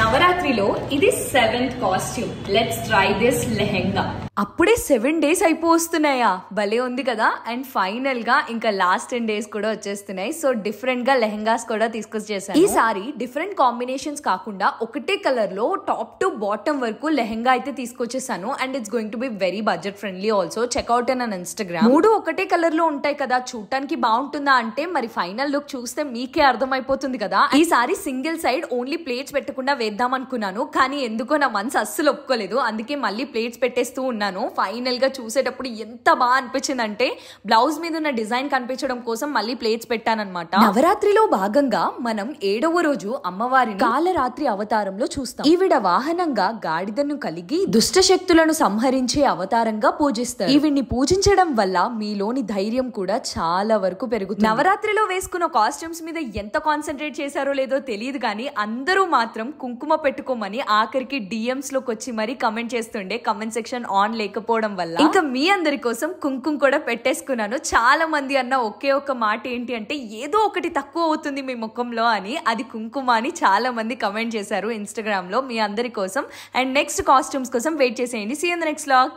నవరాత్రిలో ఇది 7th costume. Let's try this lehenga. అప్పుడే 7 days అయిపోతున్నాయా? భలే ఉంది కదా. అండ్ ఫైనల్ గా ఇంకా లాస్ట్ 10 days కూడా వచ్చేస్తున్నాయి. సో డిఫరెంట్ గా లెహెంగాస్ కూడా తీసుకొచ్చేసాను. ఈసారి డిఫరెంట్ కాంబినేషన్స్ కాకుండా ఒకటే కలర్ లో టాప్ టు బాటమ్ వరకు లెహెంగా అయితే తీసుకొచ్చేసాను. And it's going to be very budget friendly also. Check out in Instagram. మూడు ఒకటే కలర్ లో ఉంటాయి కదా, చూడటానికి బాగుంటుందా అంటే మరి ఫైనల్ లుక్ చూస్తే మీకే అర్థమైపోతుంది కదా. ఈసారి సింగిల్ సైడ్ ఓన్లీ ప్లేట్స్ పెట్టకుండా వేద్దాం అనుకున్నాను, కానీ ఎందుకో నా మనసు అస్సలు ఒప్పుకోలేదు. అందుకే మళ్ళీ ప్లేట్స్ పెట్టేస్తూ ఉన్నాను. ఫైనల్ గా చూసేటప్పుడు ఎంత బాగా అనిపించింది అంటే బ్లౌజ్ మీద ఉన్న డిజైన్ కనిపించడం కోసం మళ్ళీ ప్లేట్స్ పెట్టానన్నమాట. నవరాత్రిలో భాగంగా మనం 7వ రోజు అమ్మవారిని కాలరాత్రి అవతారంలో చూస్తాం. ఈవిడ వాహనంగా గాడిదను కలిగి దుష్ట శక్తులను సంహరించే అవతారంగా పూజిస్తారు. ఈవిడ్ని పూజించడం వల్ల మీలోని ధైర్యం కూడా చాలా వరకు పెరుగుతుంది. నవరాత్రిలో వేసుకున్న కాస్ట్యూమ్స్ మీద ఎంత కాన్సన్ట్రేట్ చేశారో లేదో తెలియదు, కానీ అందరూ మాత్రం కుంకుమ పెట్టుకోమని ఆఖరికి డిఎంస్ లోకి వచ్చి మరీ కమెంట్ చేస్తుండే. కమెంట్ సెక్షన్ ఆన్ లేకపోవడం వల్ల ఇంకా మీ అందరి కోసం కుంకుమ కూడా పెట్టేసుకున్నాను. చాలా మంది అన్న ఒకే ఒక మాట ఏంటి అంటే ఏదో ఒకటి తక్కువ అవుతుంది మీ ముఖంలో అని. అది కుంకుమ అని చాలా మంది కమెంట్ చేశారు ఇన్స్టాగ్రామ్ లో. మీ అందరి కోసం అండ్ నెక్స్ట్ కాస్ట్యూమ్స్ కోసం వెయిట్ చేసేయండి. See you in the next vlog.